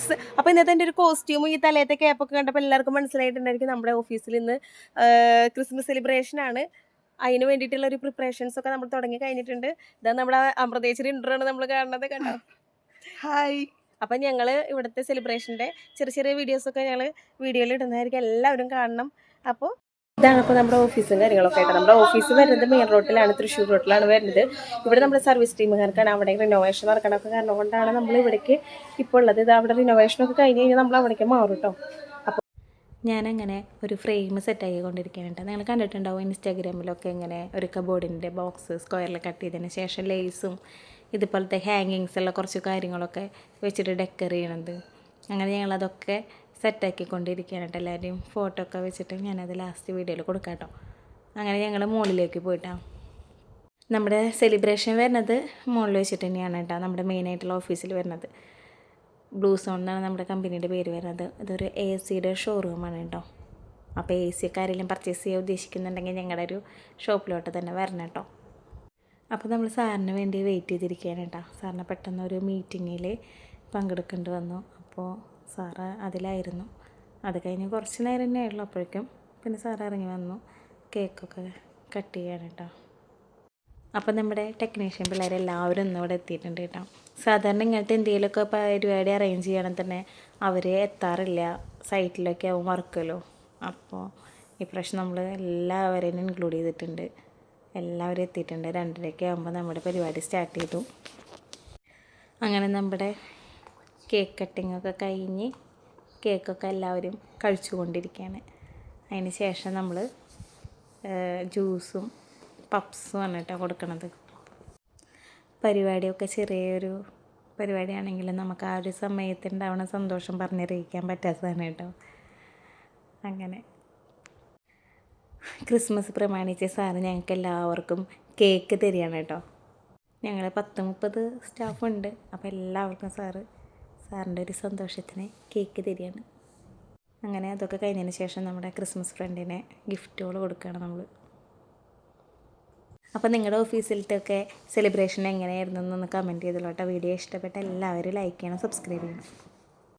Dress. അപ്പോൾ ഇന്നത്തെ എൻ്റെ ഒരു കോസ്റ്റ്യൂമും ഈ തലയത്തെ ക്യാപ്പൊക്കെ കണ്ടപ്പോൾ എല്ലാവർക്കും മനസ്സിലായിട്ടുണ്ടായിരിക്കും നമ്മുടെ ഓഫീസിൽ ഇന്ന് ക്രിസ്മസ് സെലിബ്രേഷനാണ്. അതിന് വേണ്ടിയിട്ടുള്ള ഒരു പ്രിപ്പറേഷൻസ് ഒക്കെ നമ്മൾ തുടങ്ങി കഴിഞ്ഞിട്ടുണ്ട്. ഇതാ നമ്മുടെ അമൃതേശ്വരി ഇൻട്രോണ് നമ്മൾ കാണുന്നത്, കണ്ടോ? ഹായ്. അപ്പം ഞങ്ങൾ ഇവിടുത്തെ സെലിബ്രേഷൻ്റെ ചെറിയ ചെറിയ വീഡിയോസൊക്കെ ഞങ്ങൾ വീഡിയോയിൽ ഇടുന്നതായിരിക്കും, എല്ലാവരും കാണണം. അപ്പോൾ ഇതാണ് ഇപ്പോൾ നമ്മുടെ ഓഫീസും കാര്യങ്ങളൊക്കെ ആയിട്ട്. നമ്മുടെ ഓഫീസ് വരുന്നത് മെയിൻ റോഡിലാണ്, തൃശ്ശൂർ റോഡിലാണ് വരുന്നത്. ഇവിടെ നമ്മുടെ സർവീസ് ടീമുകാർക്കാണ് അവിടെ റിനോവേഷൻ നടക്കണമൊക്കെ കാരണം കൊണ്ടാണ് നമ്മൾ ഇവിടേക്ക് ഇപ്പോൾ ഉള്ളത്. ഇത് അവിടെ റിനോവേഷനൊക്കെ കഴിഞ്ഞ് കഴിഞ്ഞാൽ നമ്മൾ അവിടേക്ക് മാറും കേട്ടോ. അപ്പോൾ ഞാനങ്ങനെ ഒരു ഫ്രെയിം സെറ്റാക്കിക്കൊണ്ടിരിക്കുകയാണ്. നിങ്ങൾ കണ്ടിട്ടുണ്ടാവും ഇൻസ്റ്റാഗ്രാമിലൊക്കെ ഇങ്ങനെ ഒരു കബോർഡിൻ്റെ ബോക്സ് സ്ക്വയറിൽ കട്ട് ചെയ്തതിന് ശേഷം ലേസും ഇതുപോലത്തെ ഹാങ്ങിങ്സുള്ള കുറച്ച് കാര്യങ്ങളൊക്കെ വെച്ചിട്ട് ഡെക്കർ ചെയ്യണത്. അങ്ങനെ ഞങ്ങളതൊക്കെ സെറ്റാക്കിക്കൊണ്ടിരിക്കുകയാണ് കേട്ടോ. എല്ലാവരെയും ഫോട്ടോ ഒക്കെ വെച്ചിട്ട് ഞാനത് ലാസ്റ്റ് വീഡിയോയിൽ കൊടുക്കാം കേട്ടോ. അങ്ങനെ ഞങ്ങൾ മുകളിലേക്ക് പോയിട്ടാണ്. നമ്മുടെ സെലിബ്രേഷൻ വരുന്നത് മുകളിൽ വെച്ചിട്ട് തന്നെയാണ് കേട്ടോ, നമ്മുടെ മെയിനായിട്ടുള്ള ഓഫീസിൽ വരുന്നത്. ബ്ലൂ സോൺ എന്നാണ് നമ്മുടെ കമ്പനിയുടെ പേര് വരുന്നത്. ഇതൊരു AC ഷോറൂമാണ് കേട്ടോ. അപ്പോൾ AC ഒക്കെ ആരെങ്കിലും പർച്ചേസ് ചെയ്യാൻ ഉദ്ദേശിക്കുന്നുണ്ടെങ്കിൽ ഞങ്ങളുടെ ഒരു ഷോപ്പിലോട്ട് തന്നെ വരണം കേട്ടോ. അപ്പോൾ നമ്മൾ സാറിന് വേണ്ടി വെയിറ്റ് ചെയ്തിരിക്കുകയാണ് കേട്ടോ. സാറിന് പെട്ടെന്ന് ഒരു മീറ്റിങ്ങിൽ പങ്കെടുക്കേണ്ടി വന്നു. അപ്പോൾ സാറ് അതിലായിരുന്നു. അത് കഴിഞ്ഞ് കുറച്ച് നേരം തന്നെ ആയുള്ളൂ. അപ്പോഴേക്കും പിന്നെ സാറ് ഇറങ്ങി വന്നു, കേക്കൊക്കെ കട്ട് ചെയ്യാണ് കേട്ടോ. അപ്പം നമ്മുടെ ടെക്നീഷ്യൻ പിള്ളേരെല്ലാവരും ഇന്ന് ഇവിടെ എത്തിയിട്ടുണ്ട് കേട്ടോ. സാധാരണ ഇങ്ങനത്തെ എന്തെങ്കിലുമൊക്കെ പരിപാടി അറേഞ്ച് ചെയ്യണമെങ്കിൽ തന്നെ അവർ എത്താറില്ല, സൈറ്റിലൊക്കെ ആവും വർക്കല്ലോ. അപ്പോൾ ഇപ്രാവശ്യം നമ്മൾ എല്ലാവരെയും ഇൻക്ലൂഡ് ചെയ്തിട്ടുണ്ട്. എല്ലാവരും എത്തിയിട്ടുണ്ട്. 2:30 ആകുമ്പോൾ നമ്മുടെ പരിപാടി സ്റ്റാർട്ട് ചെയ്തു. അങ്ങനെ നമ്മുടെ കേക്ക് കട്ടിങ്ങൊക്കെ കഴിഞ്ഞ് കേക്കൊക്കെ എല്ലാവരും കഴിച്ചുകൊണ്ടിരിക്കുകയാണ്. അതിന് ശേഷം നമ്മൾ ജ്യൂസും പപ്സുമാണ് കേട്ടോ കൊടുക്കണത്. പരിപാടിയൊക്കെ ചെറിയൊരു പരിപാടിയാണെങ്കിലും നമുക്ക് ആ ഒരു സമയത്തുണ്ടാവുന്ന സന്തോഷം പറഞ്ഞറിയിക്കാൻ പറ്റാത്തതാണ് കേട്ടോ. അങ്ങനെ ക്രിസ്മസ് പ്രമാണിച്ച് സാറ് ഞങ്ങൾക്ക് എല്ലാവർക്കും കേക്ക് തരികയാണ് കേട്ടോ. ഞങ്ങൾ 10-30 സ്റ്റാഫുണ്ട്. അപ്പോൾ എല്ലാവർക്കും സാറിൻ്റെ ഒരു സന്തോഷത്തിന് കേക്ക് തരികയാണ്. അങ്ങനെ അതൊക്കെ കഴിഞ്ഞതിന് ശേഷം നമ്മുടെ ക്രിസ്മസ് ഫ്രണ്ടിനെ ഗിഫ്റ്റുകൾ കൊടുക്കുകയാണ് നമ്മൾ. അപ്പോൾ നിങ്ങളുടെ ഓഫീസിലത്തെയൊക്കെ സെലിബ്രേഷൻ എങ്ങനെയായിരുന്നു എന്നൊന്ന് കമൻറ്റ് ചെയ്തോളൂ കേട്ടോ. വീഡിയോ ഇഷ്ടപ്പെട്ട എല്ലാവരും ലൈക്ക് ചെയ്യണം, സബ്സ്ക്രൈബ് ചെയ്യണം.